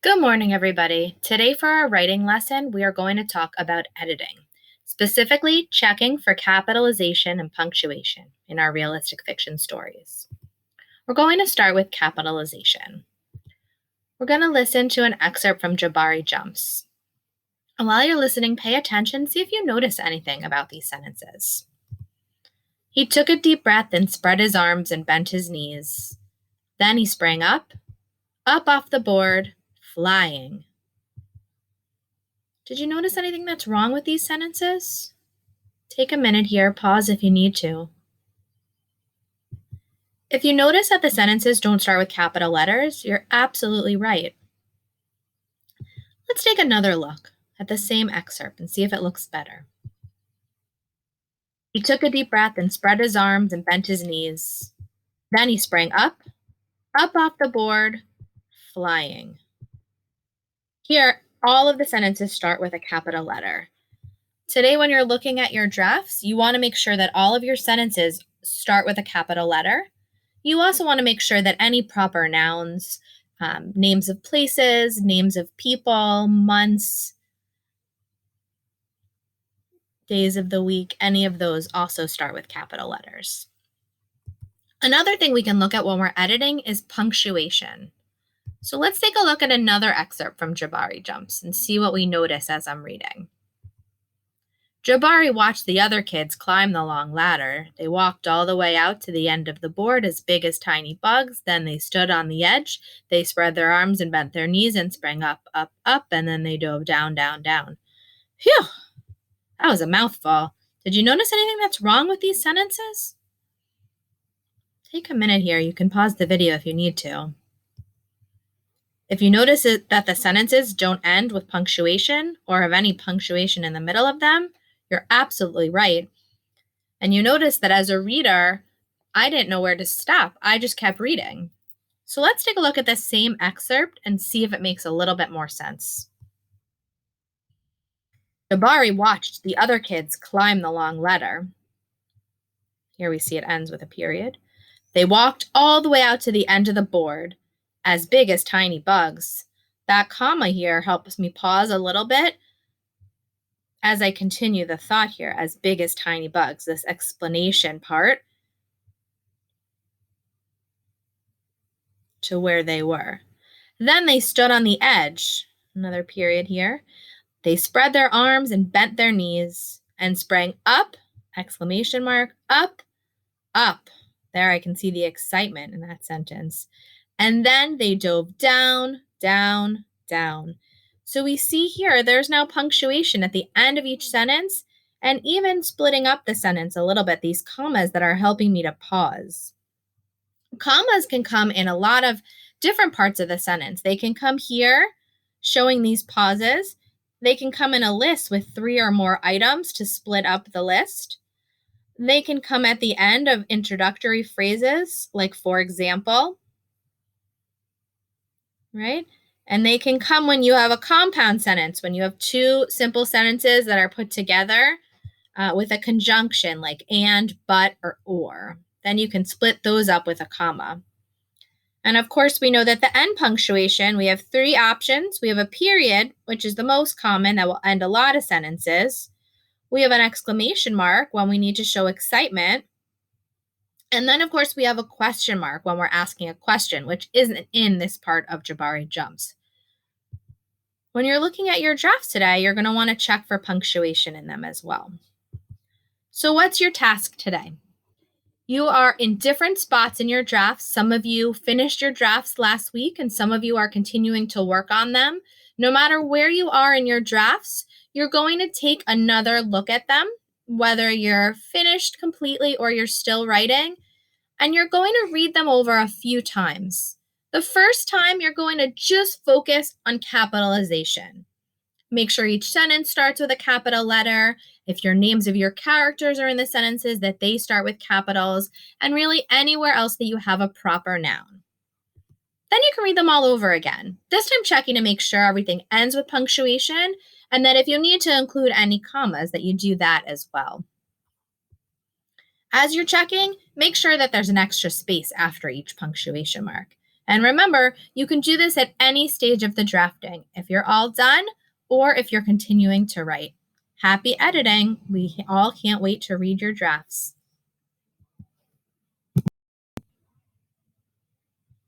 Good morning, everybody. Today for our writing lesson, we are going to talk about editing, specifically checking for capitalization and punctuation in our realistic fiction stories. We're going to start with capitalization. We're going to listen to an excerpt from Jabari Jumps. And while you're listening, pay attention, see if you notice anything about these sentences. He took a deep breath and spread his arms and bent his knees. Then he sprang up off the board, flying. Did you notice anything that's wrong with these sentences? Take a minute here, pause if you need to. If you notice that the sentences don't start with capital letters, you're absolutely right. Let's take another look at the same excerpt and see if it looks better. He took a deep breath and spread his arms and bent his knees. Then he sprang up off the board, flying. Here, all of the sentences start with a capital letter. Today, when you're looking at your drafts, you want to make sure that all of your sentences start with a capital letter. You also want to make sure that any proper nouns, names of places, names of people, months, days of the week, any of those also start with capital letters. Another thing we can look at when we're editing is punctuation. So let's take a look at another excerpt from Jabari Jumps and see what we notice as I'm reading. Jabari watched the other kids climb the long ladder. They walked all the way out to the end of the board as big as tiny bugs. Then they stood on the edge. They spread their arms and bent their knees and sprang up, and then they dove down, down, down. Phew! That was a mouthful. Did you notice anything that's wrong with these sentences? Take a minute here. You can pause the video if you need to. If you notice that the sentences don't end with punctuation or have any punctuation in the middle of them, you're absolutely right. And you notice that as a reader, I didn't know where to stop. I just kept reading. So let's take a look at the same excerpt and see if it makes a little bit more sense. Jabari watched the other kids climb the long ladder. Here we see it ends with a period. They walked all the way out to the end of the board, as big as tiny bugs. That comma here helps me pause a little bit as I continue the thought here, as big as tiny bugs, this explanation part to where they were. Then they stood on the edge, another period here. They spread their arms and bent their knees and sprang up, exclamation mark, up. There I can see the excitement in that sentence. And then they dove down, down, down. So we see here there's now punctuation at the end of each sentence, and even splitting up the sentence a little bit, these commas that are helping me to pause. Commas can come in a lot of different parts of the sentence. They can come here, showing these pauses. They can come in a list with 3 or more items to split up the list. They can come at the end of introductory phrases, like for example, right? And they can come when you have a compound sentence, when you have 2 simple sentences that are put together with a conjunction like and, but, or. Then you can split those up with a comma. And of course, we know that the end punctuation, we have 3 options. We have a period, which is the most common, that will end a lot of sentences. We have an exclamation mark when we need to show excitement. And then, of course, we have a question mark when we're asking a question, which isn't in this part of Jabari Jumps. When you're looking at your drafts today, you're going to want to check for punctuation in them as well. So what's your task today? You are in different spots in your drafts. Some of you finished your drafts last week, and some of you are continuing to work on them. No matter where you are in your drafts, you're going to take another look at them, whether you're finished completely or you're still writing, and you're going to read them over a few times. The first time, you're going to just focus on capitalization. Make sure each sentence starts with a capital letter. If your names of your characters are in the sentences, that they start with capitals, and really anywhere else that you have a proper noun. Then you can read them all over again, this time checking to make sure everything ends with punctuation, and that if you need to include any commas, that you do that as well. As you're checking, make sure that there's an extra space after each punctuation mark. And remember, you can do this at any stage of the drafting, if you're all done or if you're continuing to write. Happy editing. We all can't wait to read your drafts.